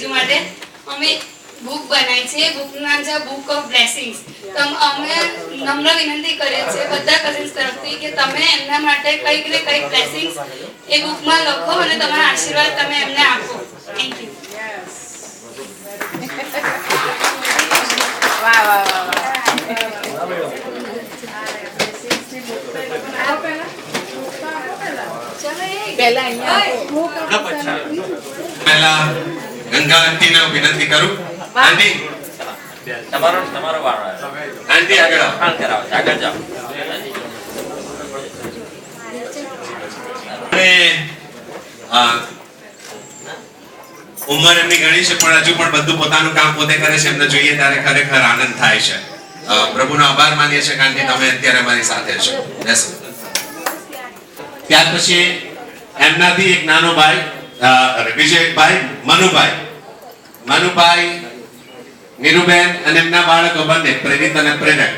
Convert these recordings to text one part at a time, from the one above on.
માટે અમે બુક બનાવી છે. બુકનું નામ છે બુક ઓફ બ્લેસિંગ્સ. તો અમે નમ્ર વિનંતી કરીએ છીએ બધા કઝિન્સ તરફથી કે તમે એમના માટે કંઈક ને કંઈક બ્લેસિંગ્સ એ બુકમાં લખો અને તમારા આશીર્વાદ તમે એમને આપો. Thank you. વાહ વાહ વાહ પહેલા ગંગા આંટીને વિનંતી કરું. આંટી તમારો વારો આંટી આગળ આવો. આગળ જાઓ. અને ઉંમર એમની ઘણી છે પણ હજુ પણ બધું પોતાનું કામ પોતે કરે છે. એમને જોઈએ ત્યારે ખરેખર આનંદ થાય છે. પ્રભુનો આભાર માનીએ છીએ કારણ કે તમે અત્યારે અમારી સાથે છો. બેસો. ત્યાર પછી એમનાથી એક નાનો ભાઈ બીજો એક ભાઈ મનુભાઈ નીરુબેન અને એમના બાળકો બંને પ્રેરિત અને પ્રેરક.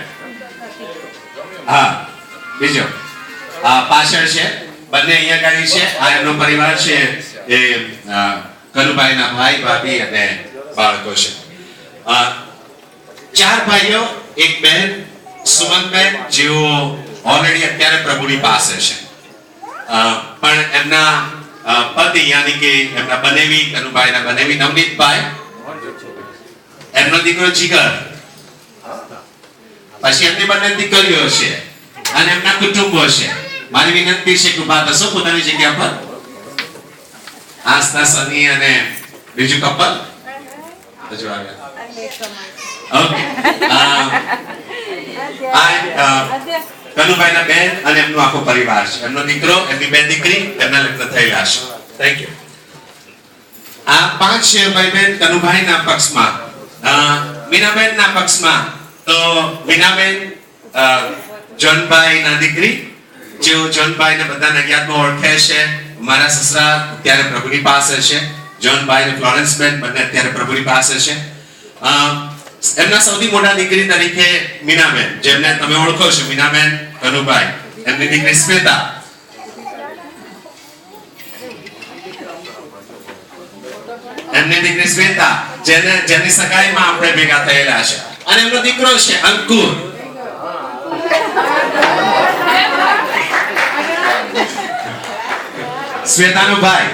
હા બીજો પાછળ છે બંને અહીંયા ગાડી છે. આ એમનો પરિવાર છે. એ કનુભાઈના ભાઈ ભાભી અને બાળકો છે. ચાર ભાઈઓ એક બહેન સુમનબેન જેઓ ઓલરેડી અત્યારે પ્રભુની પાસે છે. પણ એમના પતિ યાની કે એમના બનેવી કનુભાઈના બનેવી નવનીતભાઈ એમનો દીકરો જીગર પછી એમની બંને દીકરીઓ છે અને એમના કુટુંબો છે. મારી વિનંતી છે કે ઉભા થશો પોતાની જગ્યા પર. આસ્થા સની અને બીજું કપલ હજુ આવ્યા. ઓકે કનુભાઈના બેન અને એમનો આખો પરિવાર છે. એમનો દીકરો એમની બે દીકરી એમના લગ્ન થયેલા છે. Thank you. આ પાંચ ભાઈ બેન કનુભાઈના પક્ષમાં. મીનાબેનના પક્ષમાં તો મીનાબેન જોનભાઈના દીકરી જેઓ જોનભાઈને બધા નડિયાદમાં ઓળખે છે. મારા સસરા અત્યારે પ્રભુની પાસે છે. જોનભાઈ અને ફ્લોરેન્સબેન બંને અત્યારે પ્રભુની પાસે છે. એમના સૌથી મોટા દીકરી તરીકે મીનાબેન જેમને તમે ઓળખો છો. મીનાબેન કનુભાઈ એમની દીકરી સ્મિતા. એમની દીકરી સ્મિતા જેની સગાઈમાં આપણે ભેગા થયેલા છે. અને એમનો દીકરો છે અંકુર. શ્વેતાનો ભાઈ.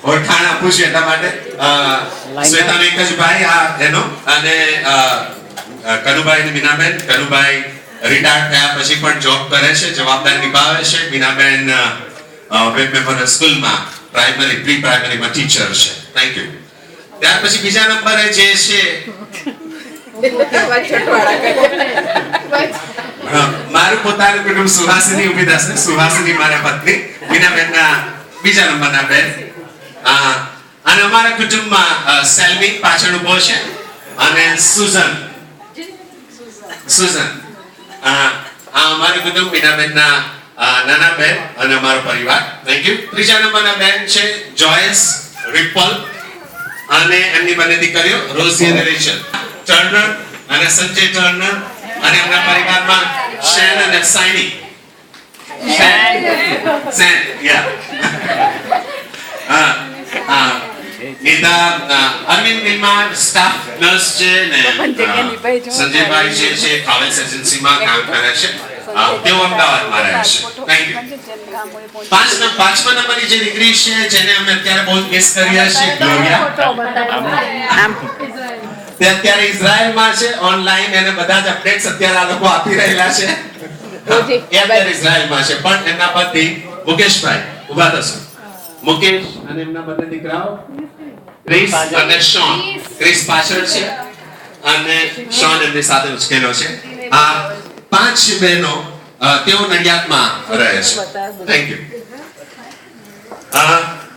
ઓળખાણ આપું છું એટલા માટે. શ્વેતાનો એક જ ભાઈ આ એનો અને કનુભાઈ અને મીનાબેન. કનુભાઈ રિટાયર થયા પછી પણ જોબ કરે છે, જવાબદારી નિભાવે છે. મીનાબેન વેબ મેમોરિયલ સ્કૂલમાં પ્રાઇમરી પ્રી પ્રાઇમરીમાં ટીચર છે. Thank you. ત્યાર પછી બીજા નંબરે જે છે મારું પોતાનું કુટુંબ સુહાસિની ઉભી થશે. સુહાસિની મારા પત્ની મીનાબેનના બીજા નંબરના બેન. અને અમારા કુટુંબમાં સેલ્વી પાછળ ઉભો છે અને સુઝન. આ અમારું કુટુંબ મીનાબેનના નાના બેન અને અમારો પરિવાર. Thank you. ત્રીજા નંબરના બેન છે જોયસ રિપલ અને એમની બંને દીકરીઓ રોઝી અને રેચલ ટર્નર અને સંજય ટર્નર અને એમના પરિવારમાં શેન અને સાઇની. શેન અરવિંદ નિર્માણ સ્ટાફ નર્સ છે ને સંજયભાઈ છે ટ્રાવેલ્સ એજન્સીમાં કામ કરે છે. તેઓ અમદાવાદમાં રહે છે. Thank you. પાંચમા નંબરની જે દીકરી છે જેને અમે અત્યારે બહુ મિસ કર્યા છે ગ્લોરિયા. તે અત્યારે ઇઝરાયલમાં છે ઓનલાઈન અને બધા જ અપડેટ્સ અત્યારે આ લોકો આપી રહેલા છે. એ અત્યારે ઇઝરાયલમાં છે. પણ એમના પતિ મુકેશભાઈ ઉભા થશો. મુકેશ અને એમના બંને દીકરાઓ ક્રિસ અને શોન. ક્રિસ પાછળ છે અને શોન એમની સાથે ઉચકેલો છે. આ પાંચ બહેનો તેઓ નડિયાદમાં રહે છે. Thank you.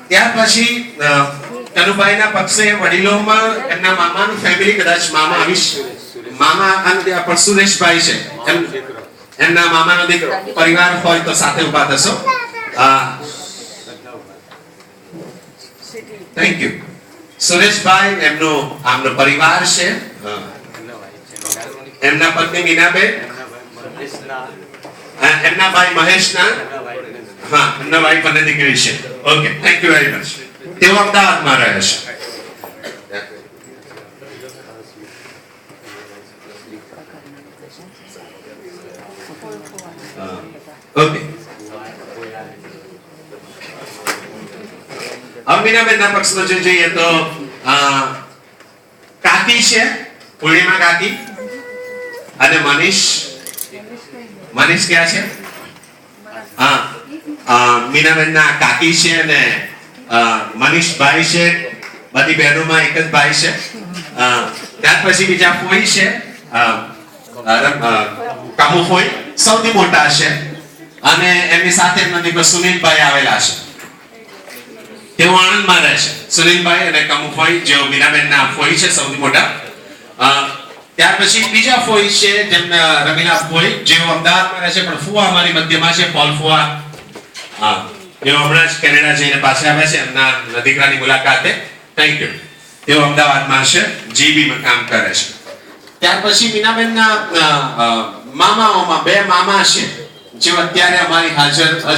ત્યાર પછી કનુભાઈના પક્ષે વડીલોમાં એમના મામાનું ફેમિલી કદાચ મામા આવીશ. મામા પણ સુરેશભાઈ છે એમના મામાનો દીકરો પરિવાર હોય તો સાથે ઉભા થશો. Thank you. સુરેશભાઈ એમનો આમનો પરિવાર છે. એમના પત્ની મીનાબેન એમના ભાઈ મહેશના હા, એમના વાઈફ અને દીકરી છે. Okay, thank you very much. તેઓ અમદાવાદમાં રહે છે. ઓકે. અમીનાબેનના પક્ષમાં જો જોઈએ તો કાકી છે, પૂર્ણિમા કાકી, અને મનીષ ક્યાં છે? મીનાબેનના કાકી છે અને મનીષભાઈ છે. બધી બહેનોમાં એક જ ભાઈ છે. ત્યાર પછી બીજા ફોઈ છે, કામુ ફોઈ સૌથી મોટા છે, અને એમની સાથે એમનો દીકરો સુનિલભાઈ આવેલા છે. તેઓ આણંદમાં રહે છે. સુનિલભાઈ અને કામુ ફોઈ જેઓ મીનાબેનના ફોઈ છે, સૌથી મોટા. ત્યાર પછી બીજા ફોઈ છે જેમના રમીલા ફોઈ, જેઓ અમદાવાદમાં રહે છે, પણ ફુવા અમારી મધ્યમાં છે, પોલ ફુવા. તેઓ હમણાં જ કેનેડા જઈને પાછા આવ્યા છે એમના દીકરાની મુલાકાતે. Thank you. તેઓ અમદાવાદમાં છે, જીબીમાં કામ કરે છે. ત્યાર પછી મીનાબેનના મામાઓમાં બે મામા છે જેઓ અત્યારે અમારી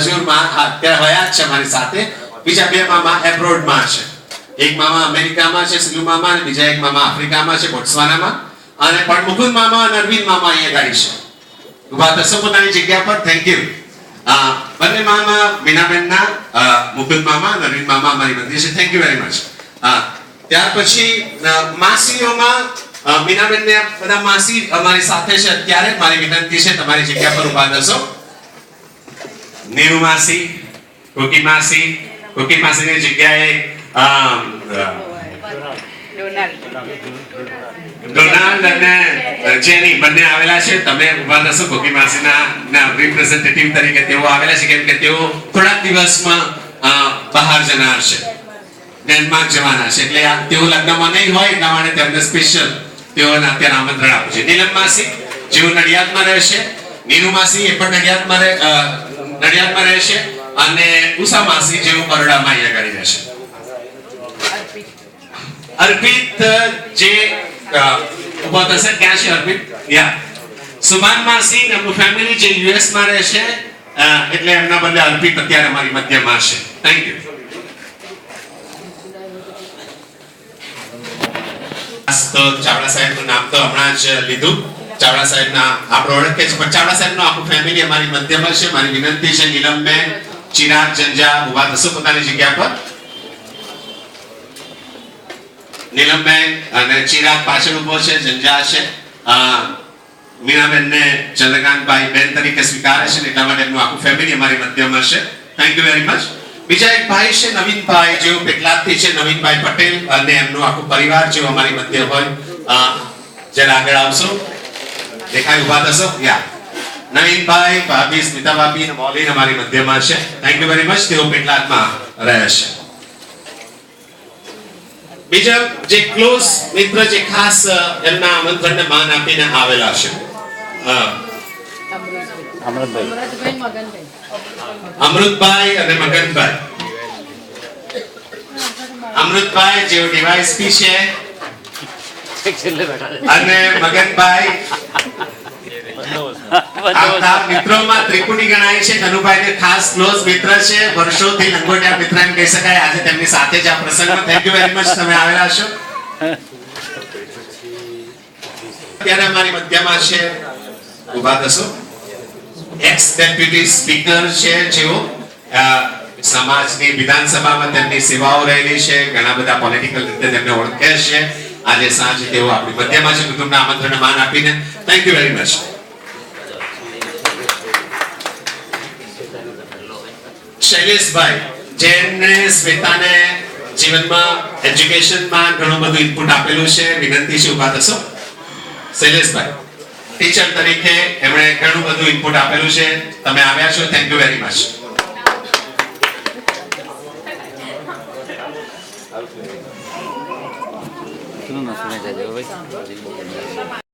હજુરમાં અત્યારે હયાત છે અમારી સાથે. બીજા બે મામા એબ્રોડમાં છે. એક મામા અમેરિકામાં છે, સિલુ મામા, અને બીજા એક મામા આફ્રિકામાં છે, બોટ્સવાનામાં. અને પણ મુકુંદ મામા અને અરવિંદ મામા અહીંયા ગાડી છે. ઉભા થશો પોતાની જગ્યા પર. Thank you. બંને મામા મીનાબેનના, મુકુંદ મામા અને અરવિંદ મામા અમારી મંદિર છે. Thank you very much. ત્યાર પછી માસીઓમાં મીનાબેનને બધા માસી અમારી સાથે છે અત્યારે. મારી વિનંતી છે તમારી જગ્યા પર ઉભા થશો. નીરુ માસી, કુકી માસીની જગ્યાએ ડોનાલ્ડ અને જેની બંને આવેલા છે. તમે ઉભા થશો. કુકી માસીના રિપ્રેઝેન્ટેટિવ તરીકે તેઓ આવેલા છે, કેમ કે તેઓ થોડાક દિવસમાં બહાર જનાર છે, ડેનમાર્ક જવાના છે. એટલે તેઓ લગ્નમાં નહીં હોય એટલા માટે તેમને સ્પેશિયલ તેઓને અત્યારે આમંત્રણ આપું છે. નીલમ માસી જેઓ નડિયાદમાં રહે છે, નીરુ માસી એ પણ નડિયાદમાં રહે છે, અને ઉષા માસી જેઓ બરોડામાં અહીંયા આગળ રહે છે. અર્પિત જે ઉભો થશે, ક્યાં છે અર્પિત? યા. સુભાન માસી એમનું ફેમિલી જે યુએસ માં રહે છે, એટલે એમના બદલે અર્પિત અત્યારે અમારી મધ્યમાં છે. Thank you. તો ચાવડા સાહેબનું નામ તો હમણાં જ લીધું. ચાવડા સાહેબના આપણે ઓળખે છે, પણ ચાવડા સાહેબનું આખું ફેમિલી અમારી મધ્યમાં છે. મારી વિનંતી છે નીલમબેન, ચિરાગ, જંજા ઉભા થશો પોતાની જગ્યા પર. નીલમબેન અને ચિરાગ પાછળ ઉભો છે, જંજા છે. મીનાબેનને ચંદ્રકાંતભાઈ બેન તરીકે સ્વીકારે છે, એટલા માટે એમનું આખું ફેમિલી અમારી મધ્યમાં છે. Thank you very much. બીજા એક ભાઈ છે નવીનભાઈ, જેઓ પેટલાદથી છે, નવીનભાઈ પટેલ, અને એમનું આખું પરિવાર જેઓ અમારી મધ્ય હોય. જરા આગળ આવશો, દેખાય, ઉભા થશો. યા. નવીનભાઈ, ભાભી સ્મિતા ભાભી અને મોલીન અમારી મધ્યમાં છે. Thank you very much. તેઓ પેટલાદમાં રહે છે. બીજા જે ક્લોઝ મિત્ર, જે ખાસ એમના આમંત્રણને માન આપીને આવેલા છે, અમૃતભાઈ અને મગનભાઈ. અમૃતભાઈ જેઓ ડીવાયએસપી છે, અને મગનભાઈ આપણા મિત્રોમાં ત્રિપુટી ગણાય છે. કનુભાઈને ખાસ ક્લોઝ મિત્ર છે, વર્ષોથી લંગોટિયા મિત્ર એમ કહી શકાય. આજે તેમની સાથે જ આ પ્રસંગમાં. થેન્ક યુ વેરી મચ, તમે આવેલા છો. અત્યારે અમારી મધ્યમાં છે, ઉભા થશો, એક્સ ડેપ્યુટી સ્પીકર છે, જેઓ સમાજની વિધાનસભામાં તેમની સેવાઓ રહેલી છે, ઘણા બધા પોલિટિકલ રીતે તેમને ઓળખે છે. આજે સાંજે તેઓ આપણી મધ્યમાં છે. કુટુંબના આમંત્રણને માન આપીને થેન્ક યુ વેરી મચ. શૈલેષભાઈ, જેમને શ્વેતાને જીવનમાં એજ્યુકેશનમાં ઘણું બધું ઇનપુટ આપેલું છે. વિનંતી છે, ઉભા થશો. શૈલેષભાઈ ટીચર તરીકે એમણે ઘણું બધું ઇનપુટ આપેલું છે. તમે આવ્યા છો. Thank you very much.